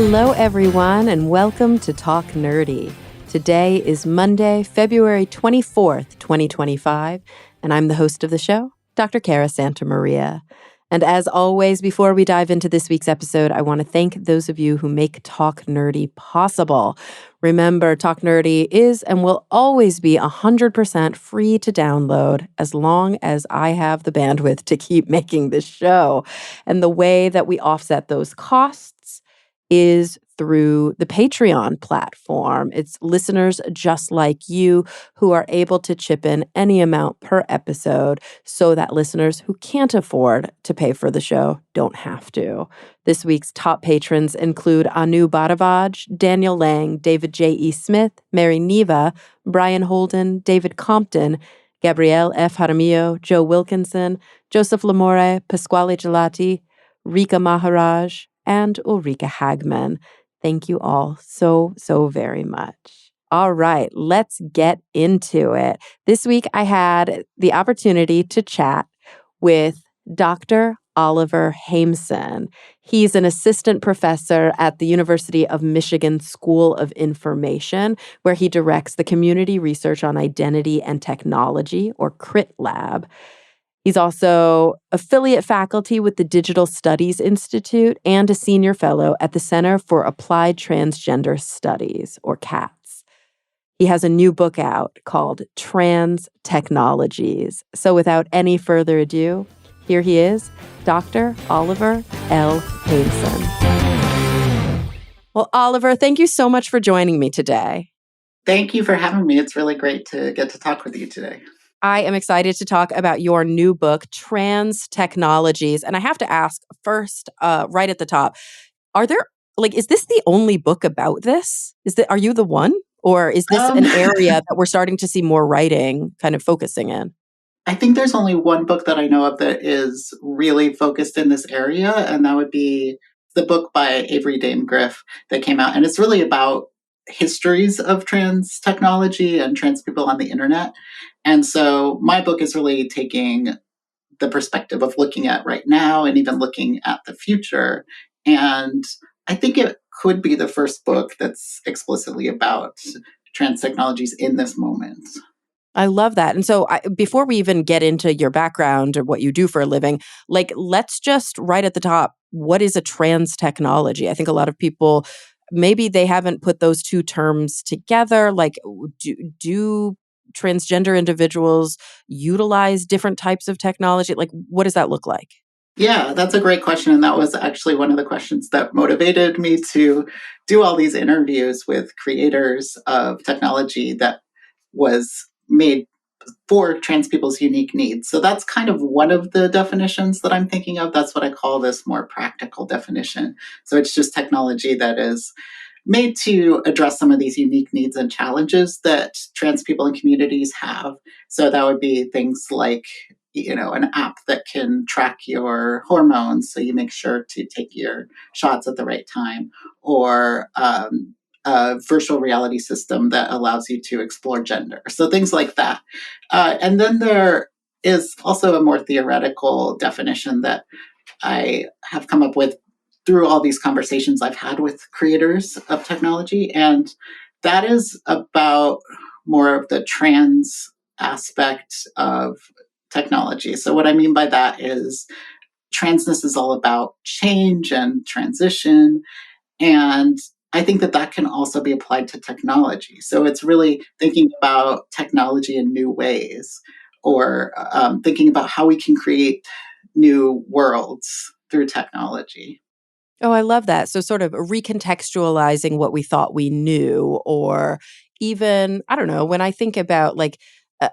Hello, everyone, and welcome to Talk Nerdy. Today is Monday, February 24th, 2025, and I'm the host of the show, Dr. Cara Santamaria. And as always, before we dive into this week's episode, I want to thank those of you who make Talk Nerdy possible. Remember, Talk Nerdy is and will always be 100% free to download as long as I have the bandwidth to keep making this show. And the way that we offset those costs is through the Patreon platform. It's listeners just like you who are able to chip in any amount per episode so that listeners who can't afford to pay for the show don't have to. This week's top patrons include Anu Bharavaj, Daniel Lang, David J.E. Smith, Mary Neva, Brian Holden, David Compton, Gabrielle F. Jaramillo, Joe Wilkinson, Joseph Lamore, Pasquale Gelati, Rika Maharaj, and Ulrika Hagman. Thank you all so very much. All right, let's get into it. This week, I had the opportunity to chat with Dr. Oliver Haimson. He's an assistant professor at the University of Michigan School of Information, where he directs the Community Research on Identity and Technology, or CRIT Lab. He's also affiliate faculty with the Digital Studies Institute and a senior fellow at the Center for Applied Transgender Studies, or CATS. He has a new book out called Trans Technologies. So without any further ado, here he is, Dr. Oliver L. Haimson. Well, Oliver, thank you so much for joining me today. Thank you for having me. It's really great to get to talk with you today. I am excited to talk about your new book, Trans Technologies. And I have to ask first, right at the top, is this the only book about this? Are you the one? Or is this an area that we're starting to see more writing kind of focusing in? I think there's only one book that I know of that is really focused in this area, and that would be the book by Avery Dane Griff that came out. And it's really about histories of trans technology and trans people on the internet. And so my book is really taking the perspective of looking at right now and even looking at the future. And I think it could be the first book that's explicitly about trans technologies in this moment. I love that. And so before we even get into your background or what you do for a living, let's just right at the top, what is a trans technology? I think a lot of people, maybe they haven't put those two terms together. Do transgender individuals utilize different types of technology? What does that look like? Yeah, that's a great question. And that was actually one of the questions that motivated me to do all these interviews with creators of technology that was made for trans people's unique needs. So that's kind of one of the definitions that I'm thinking of. That's what I call this more practical definition. So it's just technology that is made to address some of these unique needs and challenges that trans people and communities have. So that would be things like, an app that can track your hormones so you make sure to take your shots at the right time, or a virtual reality system that allows you to explore gender. So things like that. And then there is also a more theoretical definition that I have come up with through all these conversations I've had with creators of technology. And that is about more of the trans aspect of technology. So what I mean by that is transness is all about change and transition. And I think that can also be applied to technology. So it's really thinking about technology in new ways, or thinking about how we can create new worlds through technology. Oh, I love that. So sort of recontextualizing what we thought we knew, or even, I don't know, when I think about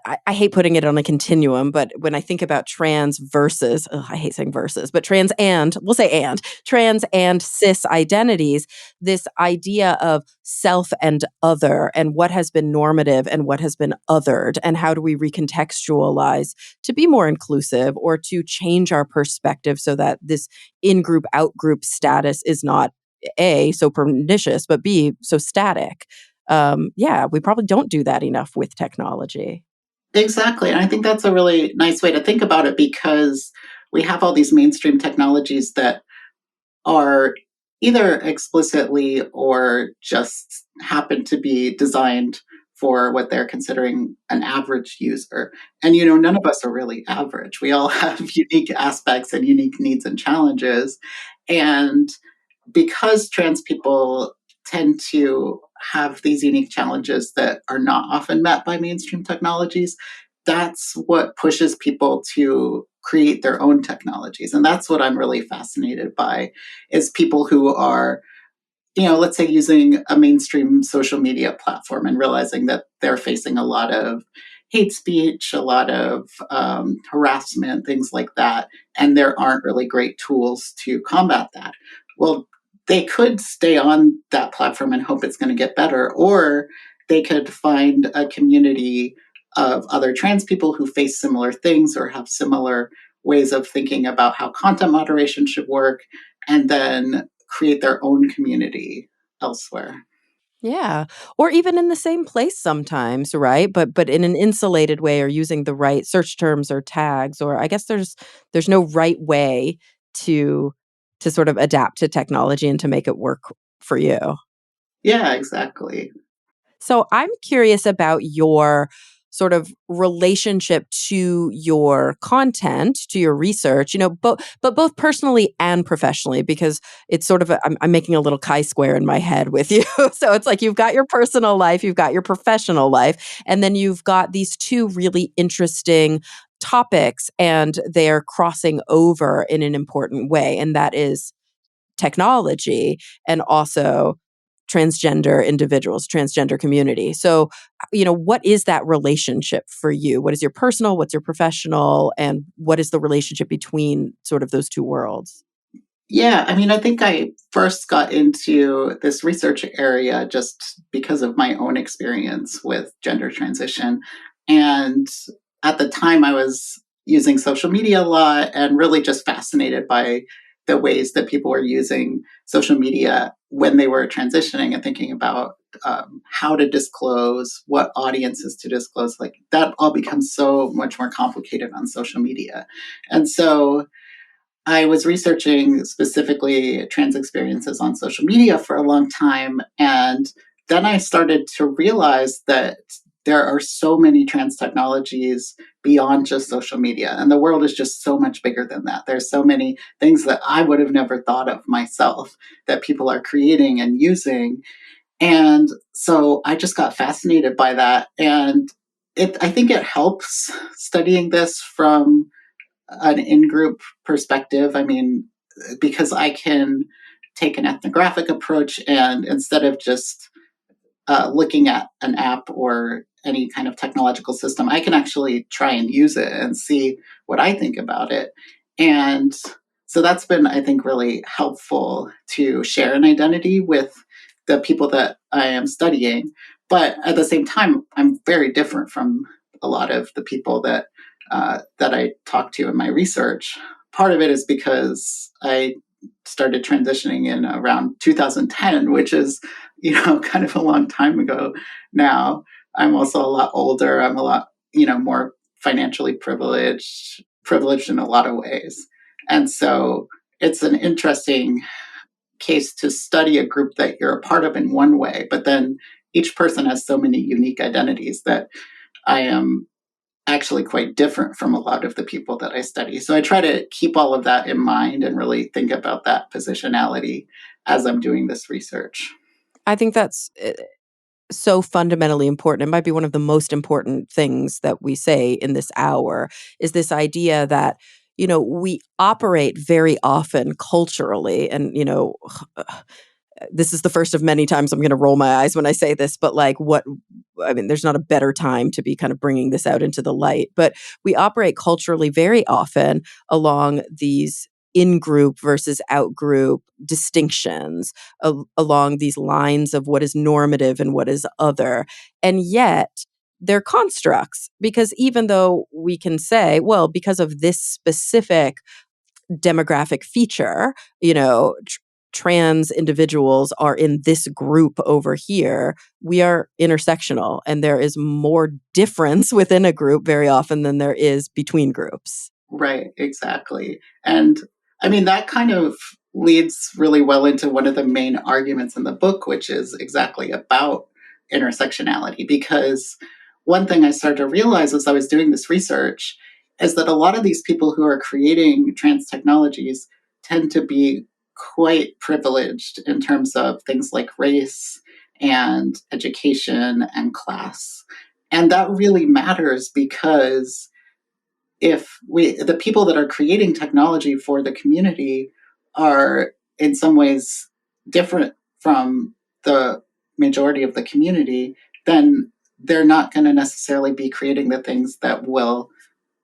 I hate putting it on a continuum, but when I think about trans versus, I hate saying versus, but we'll say trans and cis identities, this idea of self and other, and what has been normative and what has been othered, and how do we recontextualize to be more inclusive or to change our perspective so that this in-group, out-group status is not A, so pernicious, but B, so static. We probably don't do that enough with technology. Exactly. And I think that's a really nice way to think about it, because we have all these mainstream technologies that are either explicitly or just happen to be designed for what they're considering an average user. And, none of us are really average. We all have unique aspects and unique needs and challenges. And because trans people tend to have these unique challenges that are not often met by mainstream technologies, that's what pushes people to create their own technologies. And that's what I'm really fascinated by, is people who are, let's say using a mainstream social media platform and realizing that they're facing a lot of hate speech, a lot of harassment, things like that, and there aren't really great tools to combat that. Well, they could stay on that platform and hope it's going to get better, or they could find a community of other trans people who face similar things or have similar ways of thinking about how content moderation should work, and then create their own community elsewhere. Yeah. Or even in the same place sometimes, right? But in an insulated way, or using the right search terms or tags, or I guess there's no right way to sort of adapt to technology and to make it work for you. Yeah, exactly. So I'm curious about your sort of relationship to your content, to your research, but both personally and professionally, because it's sort of I'm making a little chi-square in my head with you. So it's like you've got your personal life, you've got your professional life, and then you've got these two really interesting topics, and they're crossing over in an important way, and that is technology and also transgender individuals, transgender community. So, what is that relationship for you? What is your personal, what's your professional, and what is the relationship between sort of those two worlds? Yeah, I mean, I think I first got into this research area just because of my own experience with gender transition. And at the time, I was using social media a lot and really just fascinated by the ways that people were using social media when they were transitioning and thinking about how to disclose, what audiences to disclose. Like that all becomes so much more complicated on social media. And so I was researching specifically trans experiences on social media for a long time. And then I started to realize that there are so many trans technologies beyond just social media. And the world is just so much bigger than that. There's so many things that I would have never thought of myself that people are creating and using. And so I just got fascinated by that. And I think it helps studying this from an in-group perspective. I mean, because I can take an ethnographic approach, and instead of just looking at an app or any kind of technological system, I can actually try and use it and see what I think about it. And so that's been, I think, really helpful to share an identity with the people that I am studying. But at the same time, I'm very different from a lot of the people that I talk to in my research. Part of it is because I started transitioning in around 2010, which is, kind of a long time ago now. I'm also a lot older. I'm a lot, more financially privileged in a lot of ways. And so it's an interesting case to study a group that you're a part of in one way, but then each person has so many unique identities that I am actually quite different from a lot of the people that I study. So I try to keep all of that in mind and really think about that positionality as I'm doing this research. I think that's so fundamentally important. It might be one of the most important things that we say in this hour is this idea that, we operate very often culturally and, this is the first of many times I'm going to roll my eyes when I say this, but there's not a better time to be kind of bringing this out into the light. But we operate culturally very often along these in group versus out group distinctions, along these lines of what is normative and what is other. And yet, they're constructs because even though we can say, well, because of this specific demographic feature, trans individuals are in this group over here, we are intersectional and there is more difference within a group very often than there is between groups. Right, exactly. And I mean, that kind of leads really well into one of the main arguments in the book, which is exactly about intersectionality. Because one thing I started to realize as I was doing this research is that a lot of these people who are creating trans technologies tend to be quite privileged in terms of things like race and education and class. And that really matters because the people that are creating technology for the community are in some ways different from the majority of the community, then they're not going to necessarily be creating the things that will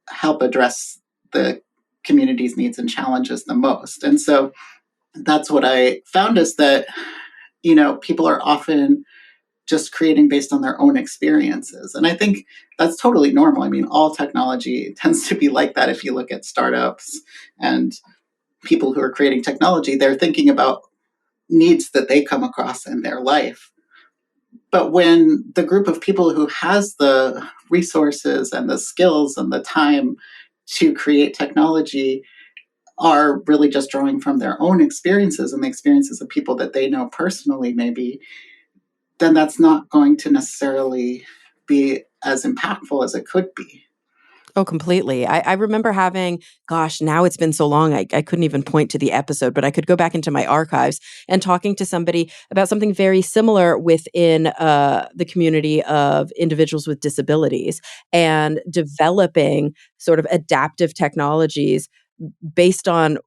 help address the community's needs and challenges the most. And so that's what I found is that, people are often just creating based on their own experiences. And I think that's totally normal. I mean, all technology tends to be like that. If you look at startups and people who are creating technology, they're thinking about needs that they come across in their life. But when the group of people who has the resources and the skills and the time to create technology are really just drawing from their own experiences and the experiences of people that they know personally, maybe, then that's not going to necessarily be as impactful as it could be. Oh, completely. I remember having, gosh, now it's been so long, I couldn't even point to the episode, but I could go back into my archives and talking to somebody about something very similar within the community of individuals with disabilities and developing sort of adaptive technologies based on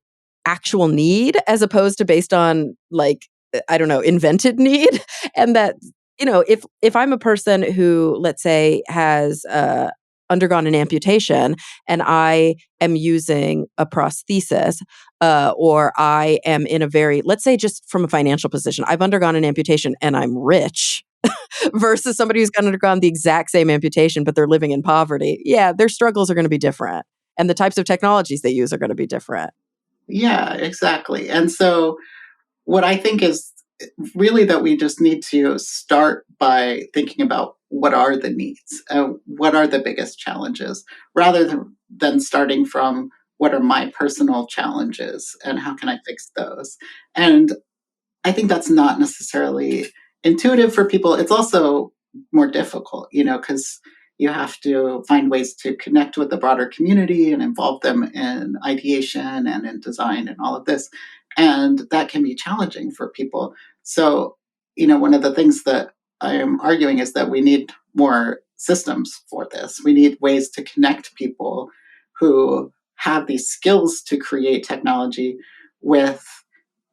actual need as opposed to based on like I don't know, invented need. And that, if I'm a person who, let's say, has undergone an amputation and I am using a prosthesis, or I am in a very, let's say, just from a financial position, I've undergone an amputation and I'm rich versus somebody who's undergone the exact same amputation, but they're living in poverty. Yeah, their struggles are going to be different. And the types of technologies they use are going to be different. Yeah, exactly. And so, what I think is really that we just need to start by thinking about what are the needs, what are the biggest challenges, rather than starting from what are my personal challenges and how can I fix those. And I think that's not necessarily intuitive for people. It's also more difficult, because you have to find ways to connect with the broader community and involve them in ideation and in design and all of this. And that can be challenging for people. So, one of the things that I am arguing is that we need more systems for this. We need ways to connect people who have these skills to create technology with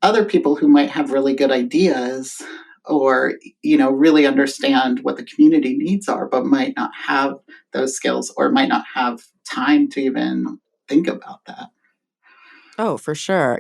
other people who might have really good ideas or really understand what the community needs are but might not have those skills or might not have time to even think about that. Oh, for sure.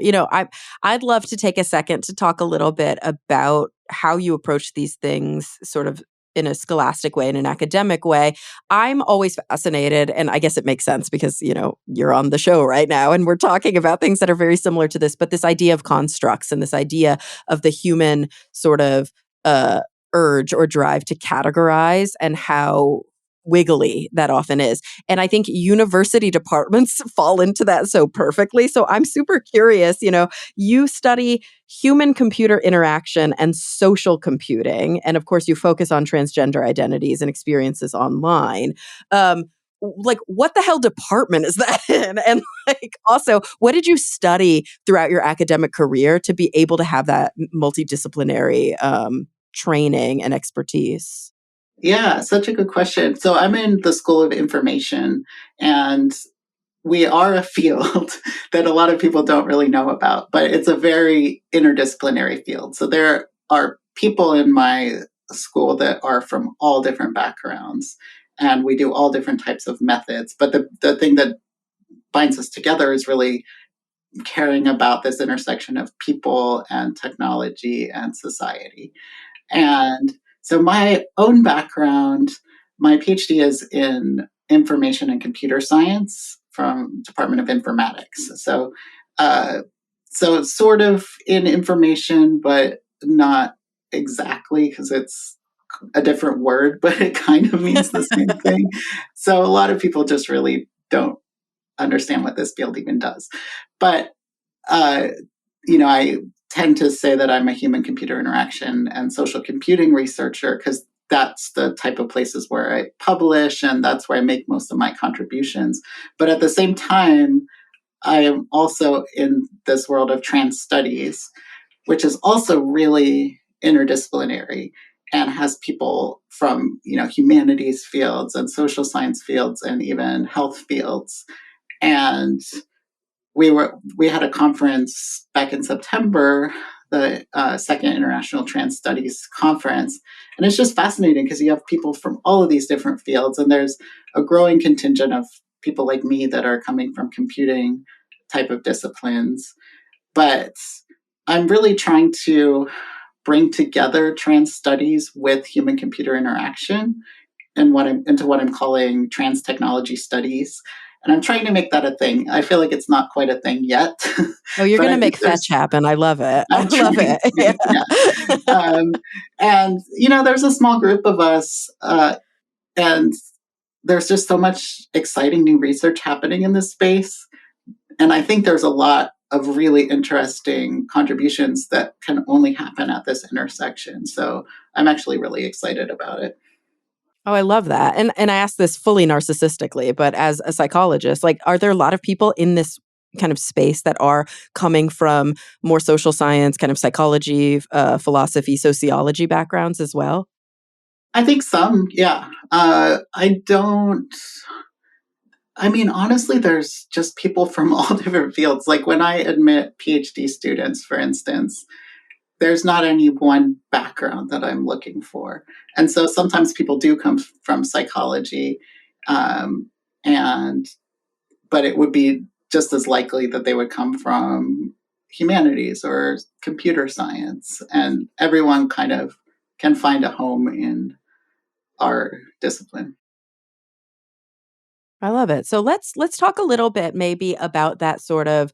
I'd love to take a second to talk a little bit about how you approach these things sort of in a scholastic way, in an academic way. I'm always fascinated, and I guess it makes sense because, you're on the show right now and we're talking about things that are very similar to this, but this idea of constructs and this idea of the human sort of uh urge or drive to categorize and how wiggly that often is. And I think university departments fall into that so perfectly. So I'm super curious, you study human computer interaction and social computing. And of course, you focus on transgender identities and experiences online. Like, what the hell department is that in? And like, also, what did you study throughout your academic career to be able to have that multidisciplinary training and expertise? Yeah, such a good question. So I'm in the School of Information, and we are a field that a lot of people don't really know about, but it's a very interdisciplinary field. So there are people in my school that are from all different backgrounds, and we do all different types of methods. But the thing that binds us together is really caring about this intersection of people and technology and society. And so my own background, my PhD is in information and computer science from Department of Informatics. Uh, so it's sort of in information, but not exactly because it's a different word, but it kind of means the same thing. So a lot of people just really don't understand what this field even does. But uh, I tend to say that I'm a human computer interaction and social computing researcher because that's the type of places where I publish and that's where I make most of my contributions. But at the same time, I am also in this world of trans studies, which is also really interdisciplinary and has people from humanities fields and social science fields and even health fields. And we had a conference back in September, the Second International Trans Studies Conference, and it's just fascinating because you have people from all of these different fields, and there's a growing contingent of people like me that are coming from computing type of disciplines. But I'm really trying to bring together trans studies with human computer interaction and what I'm calling trans technology studies. And I'm trying to make that a thing. I feel like it's not quite a thing yet, Oh, you're but going I to think make fetch there's. happen. I love it. I I'm love trying it. to, yeah. And there's a small group of us, and there's just so much exciting new research happening in this space. And I think there's a lot of really interesting contributions that can only happen at this intersection. So I'm actually really excited about it. Oh, I love that. And I ask this fully narcissistically, but as a psychologist, like, are there a lot of people in this kind of space that are coming from more social science, kind of psychology, philosophy, sociology backgrounds as well? I think some, yeah. I mean, honestly, there's just people from all different fields. Like when I admit PhD students, for instance, there's not any one background that I'm looking for. And so sometimes people do come from psychology, um, and but it would be just as likely that they would come from humanities or computer science, and everyone kind of can find a home in our discipline. I love it. So let's talk a little bit maybe about that sort of,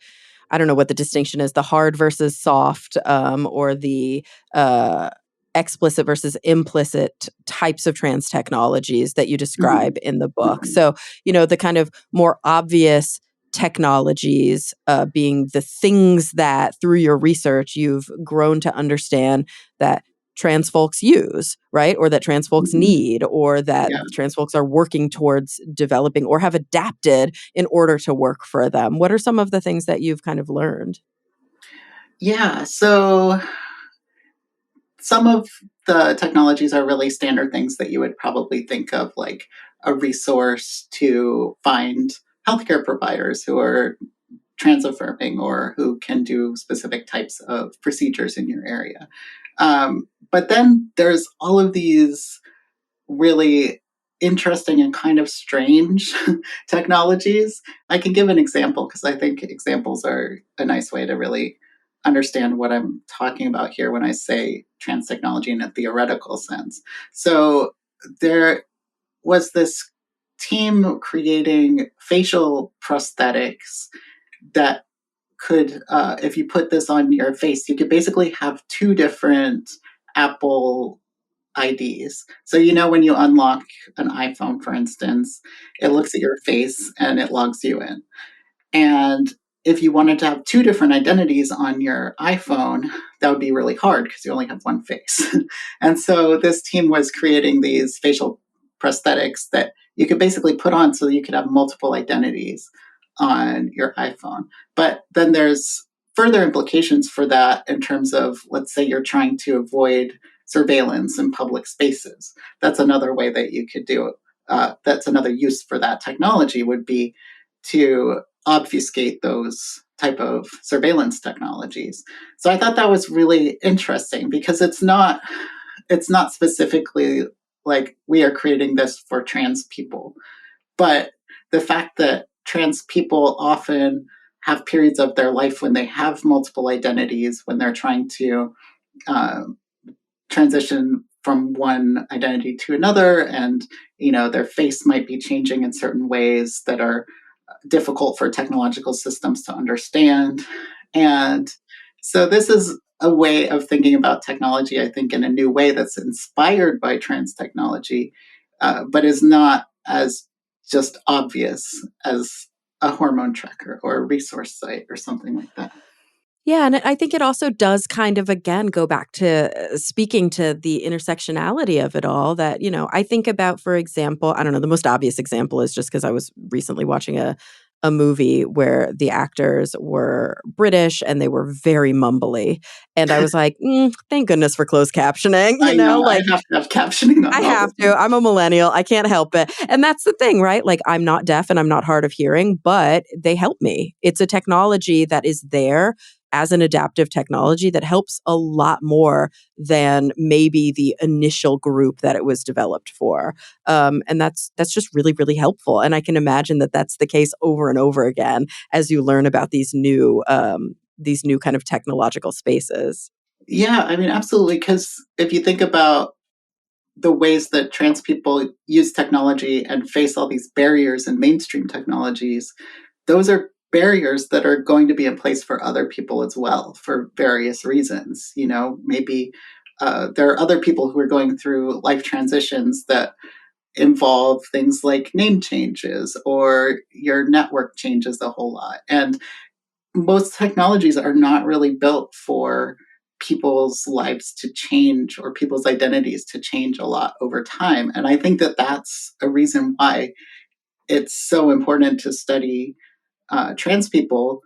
I don't know what the distinction is, the hard versus soft, or the uh, explicit versus implicit types of trans technologies that you Mm-hmm. describe in the book. Mm-hmm. So, the kind of more obvious technologies being the things that through your research you've grown to understand that trans folks use, right? Or that trans folks Mm-hmm. need, or that Yeah. trans folks are working towards developing or have adapted in order to work for them. What are some of the things that you've kind of learned? Yeah. So some of the technologies are really standard things that you would probably think of, like a resource to find healthcare providers who are trans affirming or who can do specific types of procedures in your area. But then there's all of these really interesting and kind of strange technologies. I can give an example because I think examples are a nice way to really understand what I'm talking about here when I say trans technology in a theoretical sense. So there was this team creating facial prosthetics that could, if you put this on your face, you could basically have two different Apple IDs. So, when you unlock an iPhone, for instance, it looks at your face and it logs you in. And if you wanted to have two different identities on your iPhone, that would be really hard because you only have one face. And so this team was creating these facial prosthetics that you could basically put on so you could have multiple identities on your iPhone. But then there's further implications for that in terms of, let's say you're trying to avoid surveillance in public spaces. That's another way that you could do it. That's another use for that technology would be to obfuscate those type of surveillance technologies. So I thought that was really interesting because it's not specifically like we are creating this for trans people, but the fact that trans people often have periods of their life when they have multiple identities, when they're trying to uh, transition from one identity to another, and their face might be changing in certain ways that are difficult for technological systems to understand. And so this is a way of thinking about technology, I think, in a new way that's inspired by trans technology, but is not as just obvious as a hormone tracker or a resource site or something like that. Yeah, and I think it also does kind of, again, go back to speaking to the intersectionality of it all that, I think about, for example, I don't know, the most obvious example is just because I was recently watching a movie where the actors were British and they were very mumbly. And I was like, thank goodness for closed captioning, I know, I like have to have captioning I on all have the to. time. I'm a millennial. I can't help it. And that's the thing, right? Like, I'm not deaf and I'm not hard of hearing, but they help me. It's a technology that is there as an adaptive technology that helps a lot more than maybe the initial group that it was developed for. And that's just really, really helpful. And I can imagine that that's the case over and over again as you learn about these new kind of technological spaces. Yeah, I mean, absolutely. Because if you think about the ways that trans people use technology and face all these barriers in mainstream technologies, those are barriers that are going to be in place for other people as well for various reasons. Maybe there are other people who are going through life transitions that involve things like name changes or your network changes a whole lot. And most technologies are not really built for people's lives to change or people's identities to change a lot over time. And I think that that's a reason why it's so important to study trans people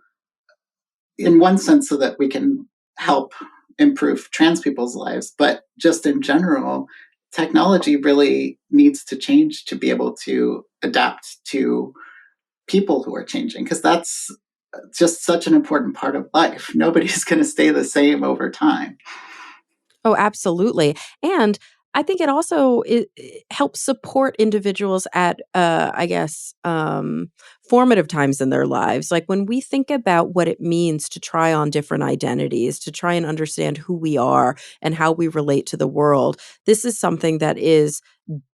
in one sense so that we can help improve trans people's lives. But just in general, technology really needs to change to be able to adapt to people who are changing because that's just such an important part of life. Nobody's going to stay the same over time. Oh, absolutely. And I think it also it helps support individuals at, I guess, formative times in their lives. Like when we think about what it means to try on different identities, to try and understand who we are and how we relate to the world, this is something that is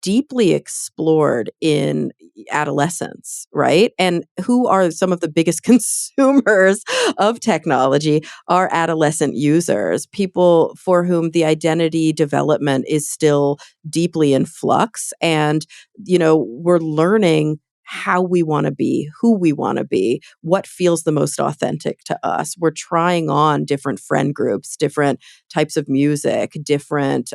deeply explored in adolescence, right? And who are some of the biggest consumers of technology are adolescent users, people for whom the identity development is still deeply in flux. And, we're learning how we want to be, who we want to be, what feels the most authentic to us. We're trying on different friend groups, different types of music, different,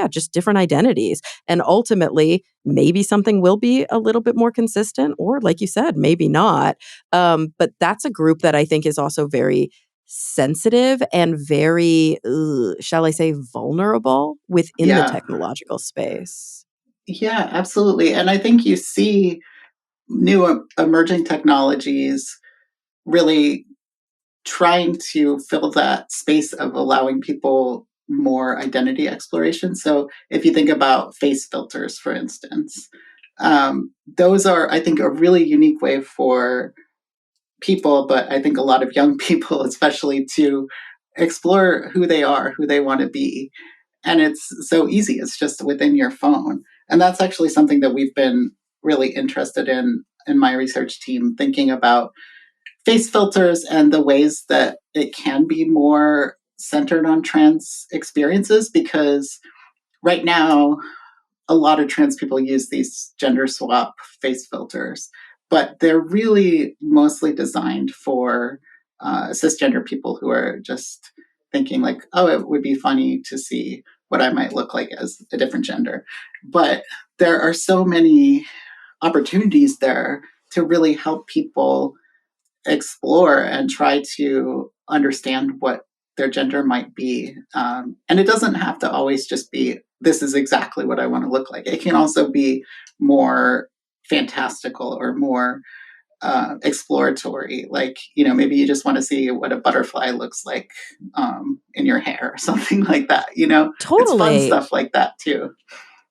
just different identities. And ultimately, maybe something will be a little bit more consistent, or like you said, maybe not. But that's a group that I think is also very sensitive and very, shall I say, vulnerable within the Yeah. technological space. Yeah, absolutely. And I think you see new emerging technologies really trying to fill that space of allowing people more identity exploration. So if you think about face filters, for instance, those are, I think, a really unique way for people, but I think a lot of young people, especially, to explore who they are, who they want to be. And it's so easy, it's just within your phone. And that's actually something that we've been really interested in my research team, thinking about face filters and the ways that it can be more centered on trans experiences because right now a lot of trans people use these gender swap face filters, but they're really mostly designed for cisgender people who are just thinking like, oh, it would be funny to see what I might look like as a different gender. But there are so many opportunities there to really help people explore and try to understand what their gender might be. And it doesn't have to always just be, this is exactly what I want to look like. It can also be more fantastical or more exploratory. Like, maybe you just want to see what a butterfly looks like in your hair or something like that. It's fun Totally. stuff like that too.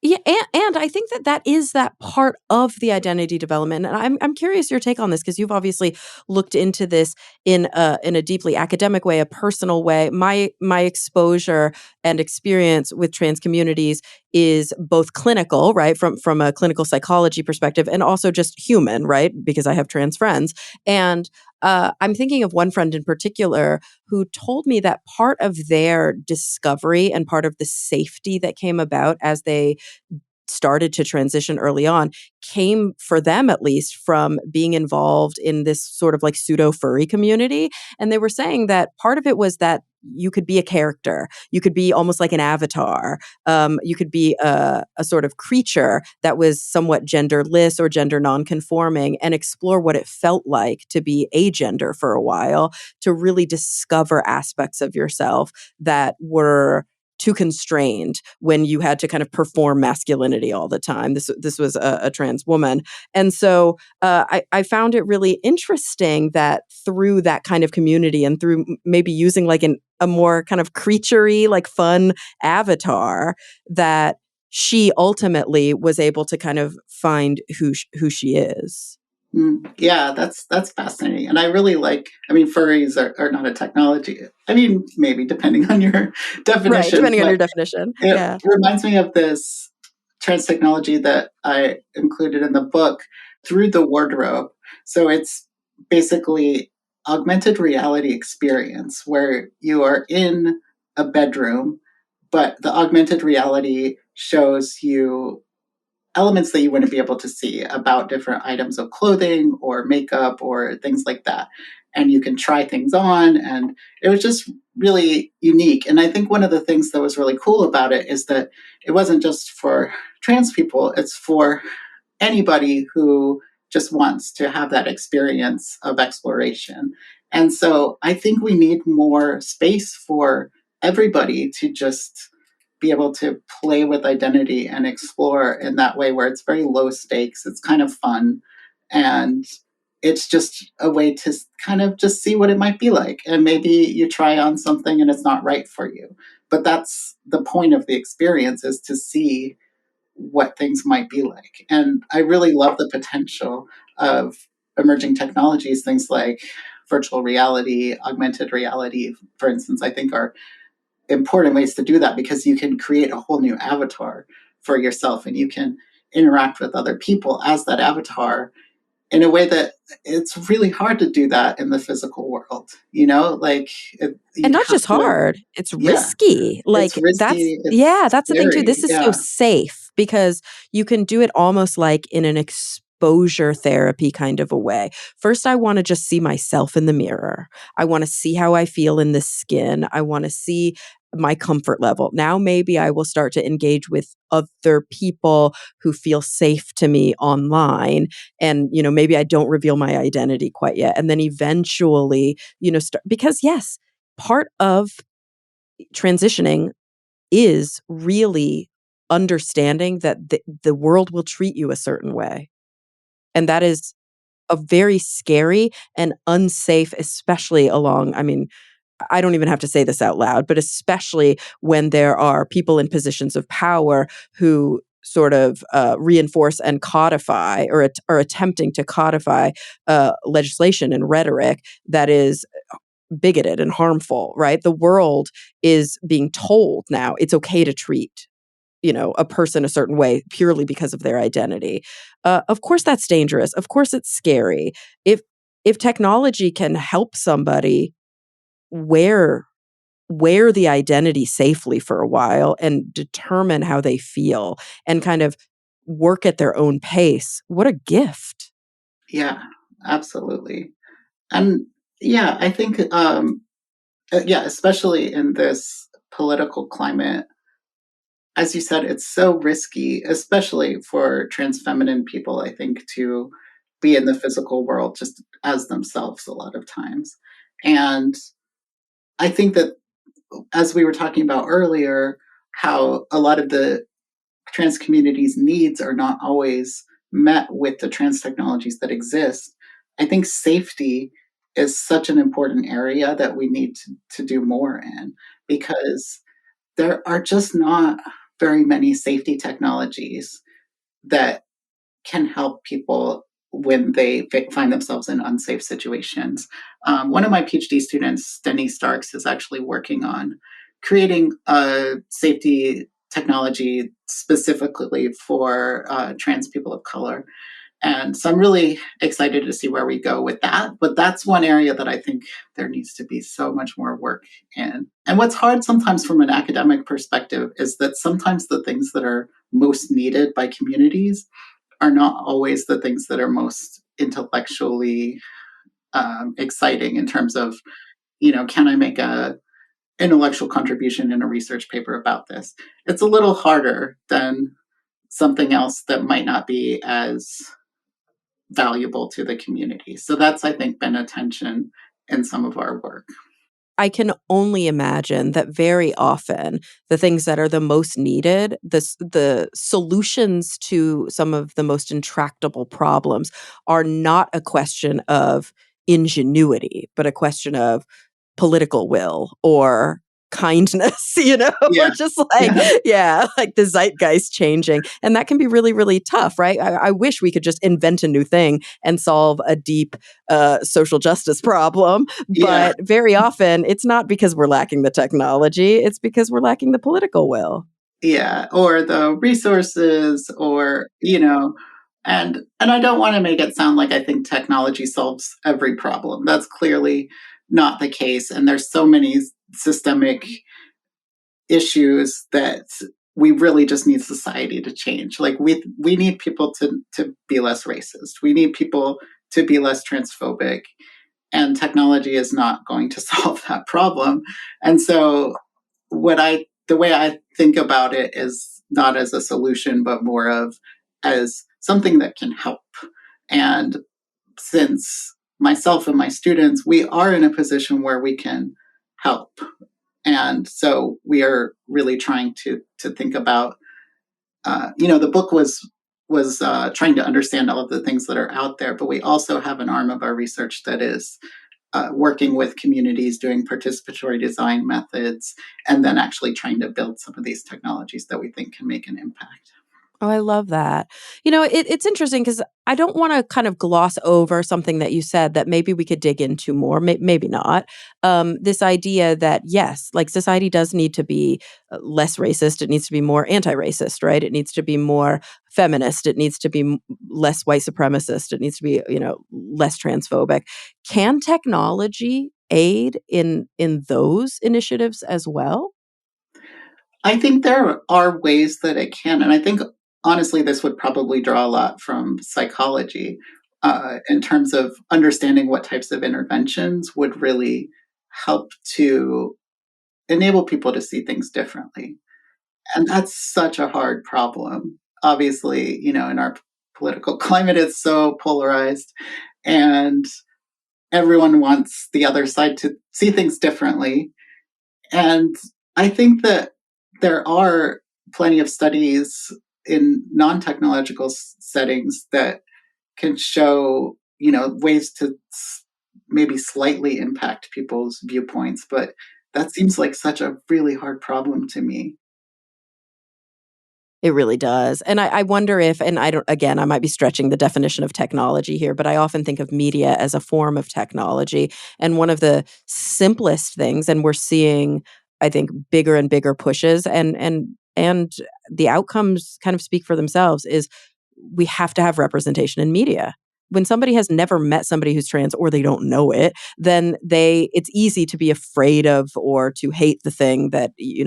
Yeah, and I think that that is that part of the identity development. And I'm curious your take on this because you've obviously looked into this in a deeply academic way, a personal way. My exposure and experience with trans communities is both clinical, right, from a clinical psychology perspective, and also just human, right, because I have trans friends. And I'm thinking of one friend in particular who told me that part of their discovery and part of the safety that came about as they started to transition early on came, for them at least, from being involved in this sort of like pseudo furry community. And they were saying that part of it was that you could be a character, you could be almost like an avatar, you could be a sort of creature that was somewhat genderless or gender nonconforming, and explore what it felt like to be agender for a while, to really discover aspects of yourself that were too constrained when you had to kind of perform masculinity all the time. This was a trans woman, and so I found it really interesting that through that kind of community and through maybe using like a more kind of creaturey, like fun avatar, that she ultimately was able to kind of find who she is. Yeah, that's fascinating. And I really like, I mean, furries are not a technology. I mean, maybe depending on your Right, definition, depending on but your definition. it Yeah. reminds me of this trans technology that I included in the book, Through the Wardrobe. So it's basically augmented reality experience where you are in a bedroom, but the augmented reality shows you elements that you wouldn't be able to see about different items of clothing or makeup or things like that. And you can try things on, and it was just really unique. And I think one of the things that was really cool about it is that it wasn't just for trans people, it's for anybody who just wants to have that experience of exploration. And so I think we need more space for everybody to just be able to play with identity and explore in that way where it's very low stakes, it's kind of fun, and it's just a way to kind of just see what it might be like. And maybe you try on something and it's not right for you. But that's the point of the experience, is to see what things might be like. And I really love the potential of emerging technologies, things like virtual reality, augmented reality, for instance, I think are important ways to do that, because you can create a whole new avatar for yourself and you can interact with other people as that avatar in a way that it's really hard to do that in the physical world. Like And you'd not have just to, hard, it's yeah, risky. it's Like risky, yeah, it's that's the thing too. scary. This is so Yeah. safe because you can do it almost like in an exposure therapy kind of a way. First, I want to just see myself in the mirror. I want to see how I feel in the skin. I want to see my comfort level. Now, maybe I will start to engage with other people who feel safe to me online. And, maybe I don't reveal my identity quite yet. And then eventually, start, because yes, part of transitioning is really understanding that the world will treat you a certain way. And that is a very scary and unsafe, especially along, I mean, I don't even have to say this out loud, but especially when there are people in positions of power who sort of reinforce and codify or are attempting to codify legislation and rhetoric that is bigoted and harmful, right? The world is being told now it's okay to treat, a person a certain way purely because of their identity. Of course, that's dangerous. Of course, it's scary. If technology can help somebody wear the identity safely for a while and determine how they feel and kind of work at their own pace, what a gift. Yeah, absolutely. And yeah, I think, yeah, especially in this political climate, as you said, it's so risky, especially for trans feminine people, I think, to be in the physical world just as themselves a lot of times. And I think that, as we were talking about earlier, how a lot of the trans community's needs are not always met with the trans technologies that exist. I think safety is such an important area that we need to do more in, because there are just not very many safety technologies that can help people when they find themselves in unsafe situations. One of my PhD students, Denise Starks, is actually working on creating a safety technology specifically for trans people of color. And so I'm really excited to see where we go with that. But that's one area that I think there needs to be so much more work in. And what's hard sometimes from an academic perspective is that sometimes the things that are most needed by communities are not always the things that are most intellectually exciting in terms of, can I make a intellectual contribution in a research paper about this? It's a little harder than something else that might not be as valuable to the community. So that's, I think, been a tension in some of our work. I can only imagine that very often the things that are the most needed, the solutions to some of the most intractable problems are not a question of ingenuity, but a question of political will or kindness, or Yeah. just like, Yeah. yeah, like the zeitgeist changing. And that can be really, really tough, right? I wish we could just invent a new thing and solve a deep social justice problem. Yeah. But very often it's not because we're lacking the technology, it's because we're lacking the political will. Yeah. Or the resources, or, and I don't want to make it sound like I think technology solves every problem. That's clearly not the case. And there's so many systemic issues that we really just need society to change. Like we need people to be less racist. We need people to be less transphobic. And technology is not going to solve that problem. And so the way I think about it is not as a solution, but more of as something that can help. And since myself and my students, we are in a position where we can help. And so we are really trying to think about, the book was trying to understand all of the things that are out there, but we also have an arm of our research that is working with communities, doing participatory design methods, and then actually trying to build some of these technologies that we think can make an impact. Oh, I love that. It's interesting because I don't want to kind of gloss over something that you said that maybe we could dig into more, maybe not. This idea that, yes, like society does need to be less racist. It needs to be more anti racist, right? It needs to be more feminist. It needs to be less white supremacist. It needs to be, less transphobic. Can technology aid in those initiatives as well? I think there are ways that it can, and I think honestly, this would probably draw a lot from psychology in terms of understanding what types of interventions would really help to enable people to see things differently. And that's such a hard problem. Obviously, in our political climate, it's so polarized, and everyone wants the other side to see things differently. And I think that there are plenty of studies in non-technological settings that can show, ways to maybe slightly impact people's viewpoints, but that seems like such a really hard problem to me. It really does. And I wonder if, and I don't, again, I might be stretching the definition of technology here, but I often think of media as a form of technology. And one of the simplest things, and we're seeing, I think, bigger and bigger pushes and the outcomes kind of speak for themselves, is we have to have representation in media. When somebody has never met somebody who's trans or they don't know it, then it's easy to be afraid of or to hate the thing that you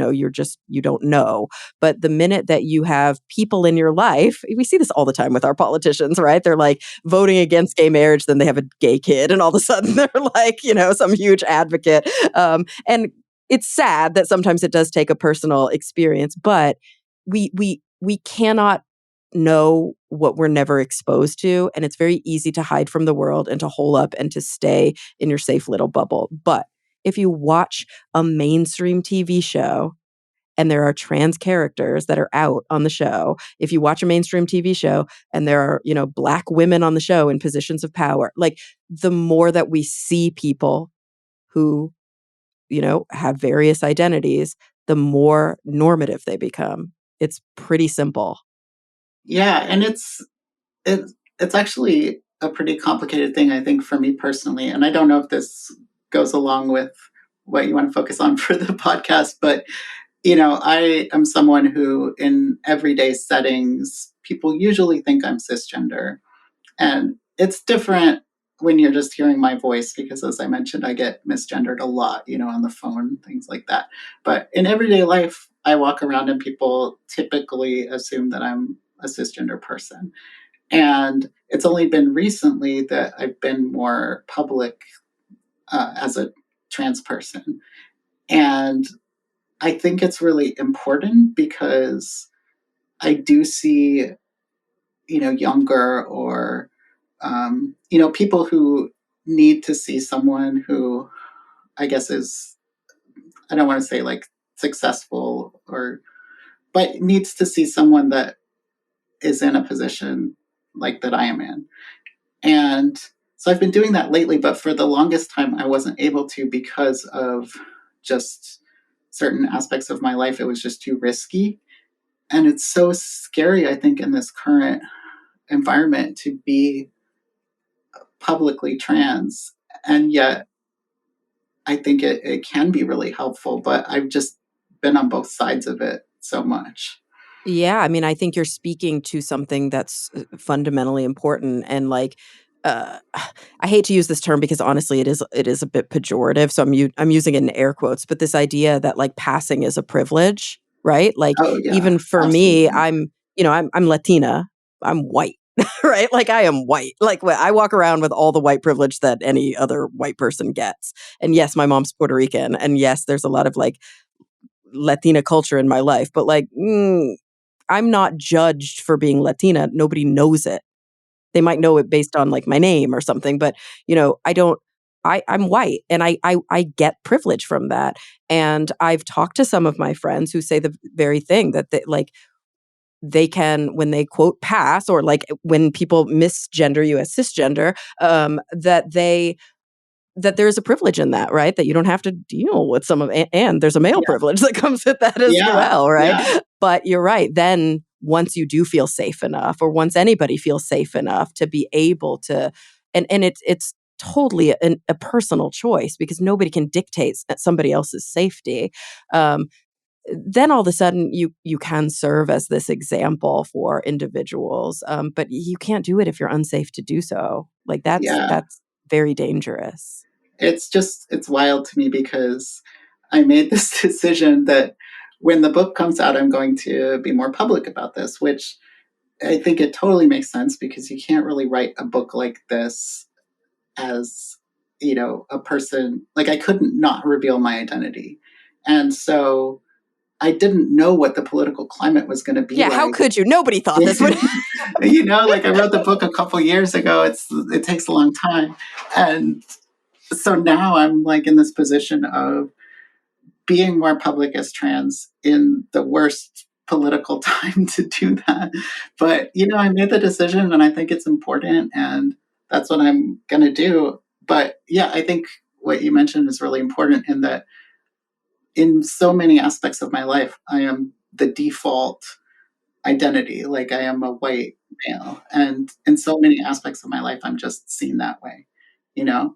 don't know. But the minute that you have people in your life, we see this all the time with our politicians, right? They're like voting against gay marriage, then they have a gay kid, and all of a sudden they're like, some huge advocate. And it's sad that sometimes it does take a personal experience, but we cannot know what we're never exposed to, and it's very easy to hide from the world and to hole up and to stay in your safe little bubble. But if you watch a mainstream TV show and there are trans characters that are out on the show, if you watch a mainstream TV show and there are, Black women on the show in positions of power, like the more that we see people who, have various identities, the more normative they become. It's pretty simple. Yeah, and it, it's actually a pretty complicated thing, I think, for me personally. And I don't know if this goes along with what you want to focus on for the podcast, but I am someone who, in everyday settings, people usually think I'm cisgender. And it's different when you're just hearing my voice because, as I mentioned, I get misgendered a lot, on the phone, things like that. But in everyday life, I walk around and people typically assume that I'm a cisgender person. And it's only been recently that I've been more public as a trans person. And I think it's really important because I do see, younger or, people who need to see someone who I guess is, I don't want to say like successful but needs to see someone that is in a position like that I am in. And so I've been doing that lately, but for the longest time, I wasn't able to because of just certain aspects of my life. It was just too risky. And it's so scary, I think, in this current environment to be publicly trans. And yet, I think it can be really helpful, but I've just been on both sides of it so much. Yeah, I mean, I think you're speaking to something that's fundamentally important and like I hate to use this term because honestly it is a bit pejorative, so I'm using it in air quotes, but this idea that like passing is a privilege, right? Like Oh, yeah, even for me, absolutely. I'm Latina, I'm white. Right? Like I am white. Like I walk around with all the white privilege that any other white person gets. And yes, my mom's Puerto Rican and yes, there's a lot of like Latina culture in my life, but like I'm not judged for being Latina. Nobody knows it. They might know it based on like my name or something, but I don't I'm white and I get privilege from that. And I've talked to some of my friends who say the very thing that they can when they quote pass or like when people misgender you as cisgender, that there's a privilege in that, right? That you don't have to deal with some of and there's a male Yeah, privilege that comes with that as yeah, well, right? yeah, But you're right. Then once you do feel safe enough or once anybody feels safe enough to be able to and it's totally a personal choice because nobody can dictate somebody else's safety. Um, then all of a sudden you can serve as this example for individuals, but you can't do it if you're unsafe to do so. Like yeah. that's very dangerous. It's wild to me because I made this decision that when the book comes out, I'm going to be more public about this, which I think it totally makes sense because you can't really write a book like this as, a person. Like I couldn't not reveal my identity. And so I didn't know what the political climate was going to be Yeah, how like. could you? Nobody thought this would. Like I wrote the book a couple years ago. It takes a long time. And so now I'm like in this position of being more public as trans in the worst political time to do that. But, I made the decision and I think it's important and that's what I'm going to do. But yeah, I think what you mentioned is really important in that in so many aspects of my life, I am the default identity. Like I am a white male. And in so many aspects of my life, I'm just seen that way, you know?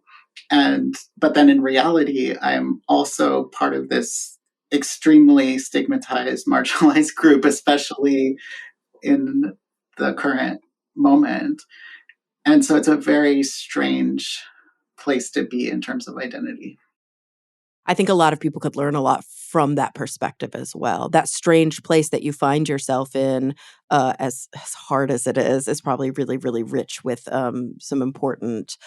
But then in reality, I'm also part of this extremely stigmatized, marginalized group, especially in the current moment. And so it's a very strange place to be in terms of identity. I think a lot of people could learn a lot from that perspective as well. That strange place that you find yourself in, as hard as it is probably really, really rich with some important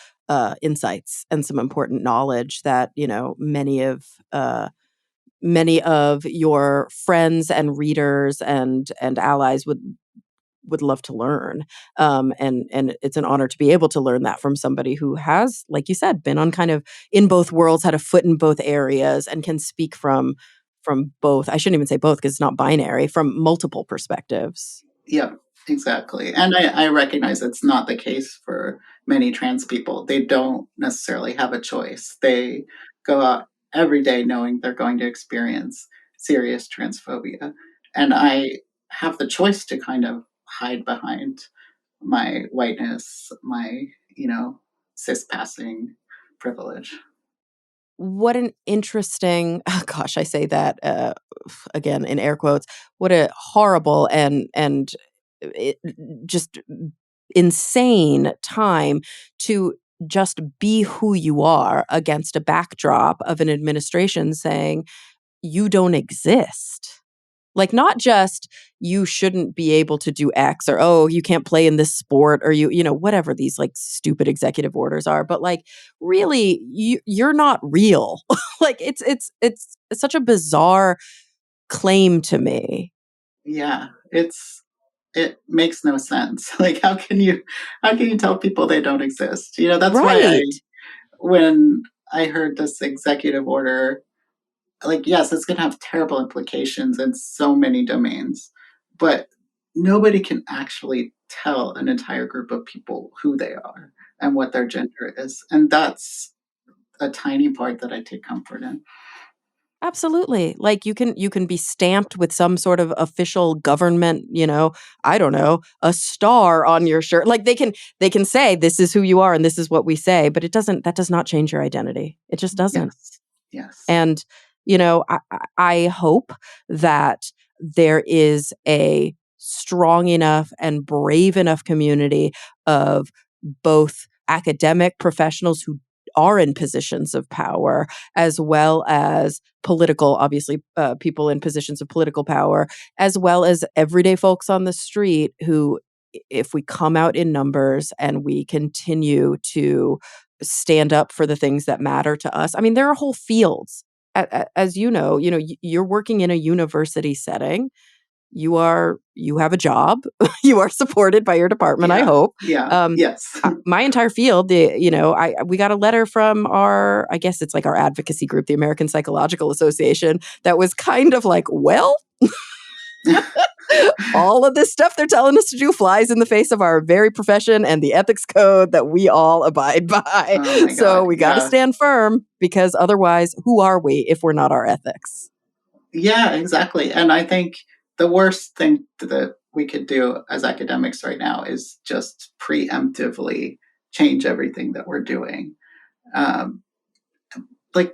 insights and some important knowledge that many of your friends and readers and allies would love to learn. And it's an honor to be able to learn that from somebody who has, like you said, been on kind of in both worlds, had a foot in both areas, and can speak from both. I shouldn't even say both because it's not binary, from multiple perspectives. Yeah, exactly. And I recognize it's not the case for many trans people. They don't necessarily have a choice. They go out every day knowing they're going to experience serious transphobia. And I have the choice to kind of hide behind my whiteness, my, cis passing privilege. What an interesting, oh gosh, I say that again in air quotes. What a horrible and it, just insane time to just be who you are against a backdrop of an administration saying you don't exist. Like, not just you shouldn't be able to do X, or, oh, you can't play in this sport, or whatever these like stupid executive orders are, but like really you're not real. Like it's such a bizarre claim to me. Yeah, it makes no sense. Like, how can you tell people they don't exist? That's why Right. when I heard this executive order, like, yes, it's going to have terrible implications in so many domains, but nobody can actually tell an entire group of people who they are and what their gender is. And that's a tiny part that I take comfort in. Absolutely. Like you can be stamped with some sort of official government, I don't know, a star on your shirt. Like they can say this is who you are and this is what we say, but that does not change your identity. It just doesn't. Yes. Yes. And I hope that there is a strong enough and brave enough community of both academic professionals who are in positions of power, as well as political, obviously, people in positions of political power, as well as everyday folks on the street who, if we come out in numbers and we continue to stand up for the things that matter to us. I mean, there are whole fields. As you're working in a university setting. You have a job. You are supported by your department, I Yeah. hope. Yeah. Um, Yes. my entire field, we got a letter from I guess it's like our advocacy group, the American Psychological Association, that was kind of like, well, all of this stuff they're telling us to do flies in the face of our very profession and the ethics code that we all abide by. Oh my So God. we got to Yeah. stand firm, because otherwise, who are we if we're not our ethics? Yeah, exactly. And I think the worst thing that we could do as academics right now is just preemptively change everything that we're doing. Um, like,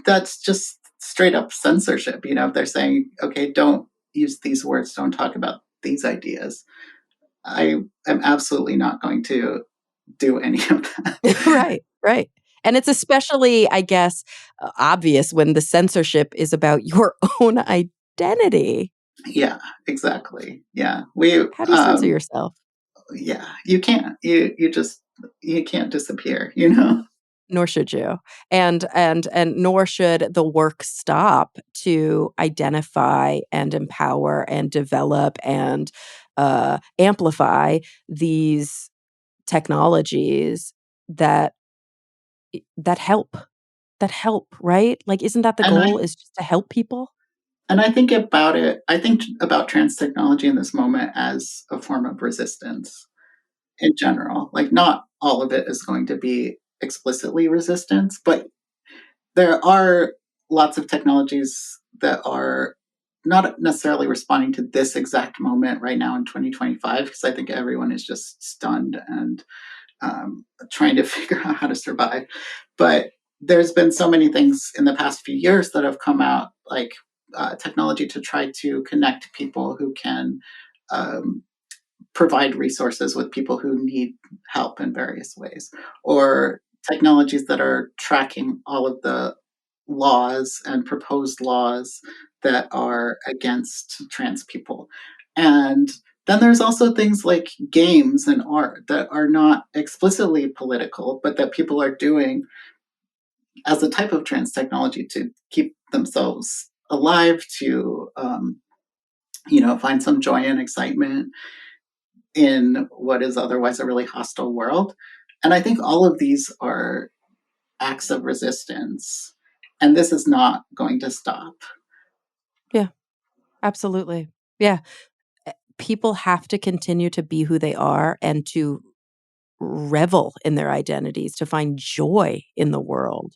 that's just straight up censorship. If they're saying, okay, don't use these words, don't talk about these ideas, I am absolutely not going to do any of that. Right, right. And it's especially, I guess, obvious when the censorship is about your own identity. Yeah, exactly. Yeah. We How do you censor yourself? yeah, you can't. You can't disappear. Nor should you. And nor should the work stop to identify and empower and develop and amplify these technologies that that help, right? Like, isn't that the And goal, I is just to help people? and I think about trans technology in this moment as a form of resistance in general. Like, not all of it is going to be explicitly resistance, but there are lots of technologies that are not necessarily responding to this exact moment right now in 2025, because I think everyone is just stunned and trying to figure out how to survive. But there's been so many things in the past few years that have come out, like technology to try to connect people who can um, provide resources with people who need help in various ways, or technologies that are tracking all of the laws and proposed laws that are against trans people. And then there's also things like games and art that are not explicitly political, but that people are doing as a type of trans technology to keep themselves alive, to find some joy and excitement in what is otherwise a really hostile world. And I think all of these are acts of resistance, and this is not going to stop. Yeah, absolutely. Yeah, people have to continue to be who they are and to revel in their identities, to find joy in the world.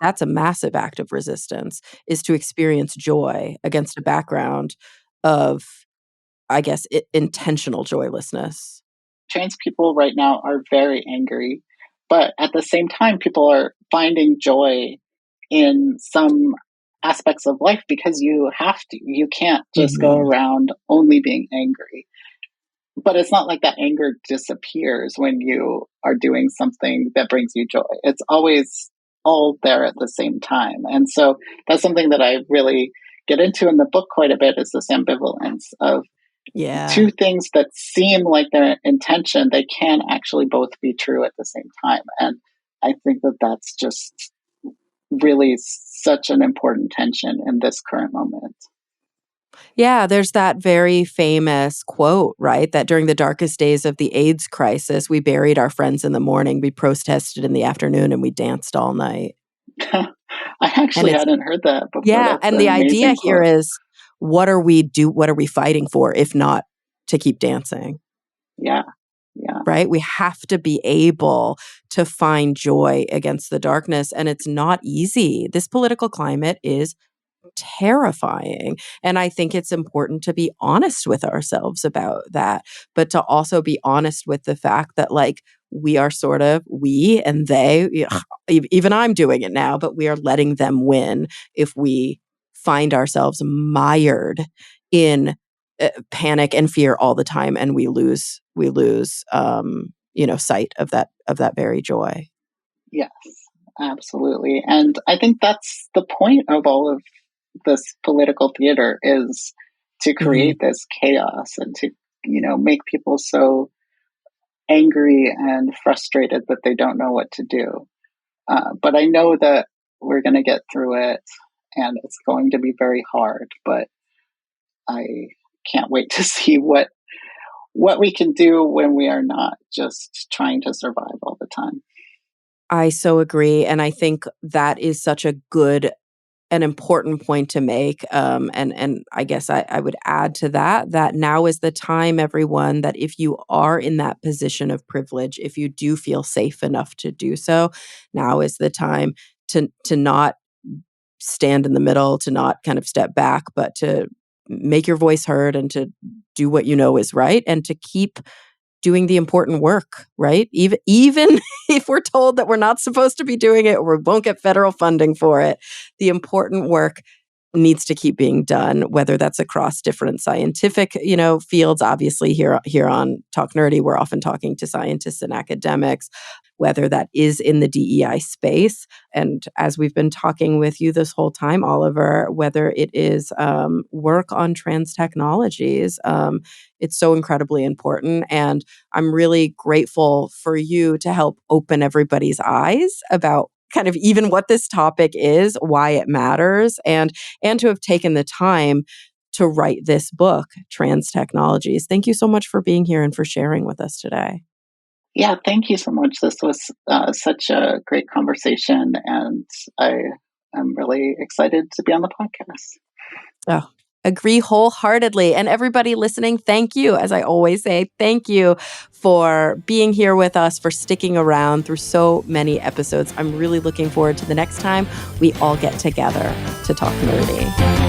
That's a massive act of resistance, is to experience joy against a background of, I guess, intentional joylessness. Trans people right now are very angry, but at the same time, people are finding joy in some aspects of life because you have to. You can't just go Mhm. around only being angry. but it's not like that anger disappears when you are doing something that brings you joy. It's always all there at the same time. And so that's something that I really get into in the book quite a bit, is this ambivalence of Yeah. two things that seem like they're in tension. They can actually both be true at the same time. And I think that that's just really such an important tension in this current moment. Yeah, there's that very famous quote, right? That during the darkest days of the AIDS crisis, we buried our friends in the morning, we protested in the afternoon, and we danced all night. I And actually it's, hadn't heard that before. yeah, That's and an the idea amazing here quote. is what are we fighting for if not to keep dancing? Yeah. Yeah. Right? We have to be able to find joy against the darkness, and it's not easy. This political climate is terrifying. And I think it's important to be honest with ourselves about that, but to also be honest with the fact that, like, we are sort of, we and they, even I'm doing it now, but we are letting them win if we find ourselves mired in panic and fear all the time, and we lose sight of that very joy. Yes, absolutely. And I think that's the point of all of this political theater, is to Hmm. create this chaos and to, make people so angry and frustrated that they don't know what to do. But I know that we're going to get through it, and it's going to be very hard, but I can't wait to see what we can do when we are not just trying to survive all the time. I so agree. And I think that is such a good an important point to make. And I guess I would add to that now is the time, everyone, that if you are in that position of privilege, if you do feel safe enough to do so, now is the time to not stand in the middle, to not kind of step back, but to make your voice heard and to do what you know is right and to keep doing the important work, right? Even if we're told that we're not supposed to be doing it or we won't get federal funding for it, the important work needs to keep being done, whether that's across different scientific, fields. Obviously, here on Talk Nerdy, we're often talking to scientists and academics, whether that is in the DEI space. And as we've been talking with you this whole time, Oliver, whether it is work on trans technologies, it's so incredibly important. And I'm really grateful for you to help open everybody's eyes about kind of even what this topic is, why it matters, and to have taken the time to write this book, Trans Technologies. Thank you so much for being here and for sharing with us today. Yeah, thank you so much. This was such a great conversation, and I am really excited to be on the podcast. Oh, agree wholeheartedly. And everybody listening, thank you. As I always say, thank you for being here with us, for sticking around through so many episodes. I'm really looking forward to the next time we all get together to talk nerdy.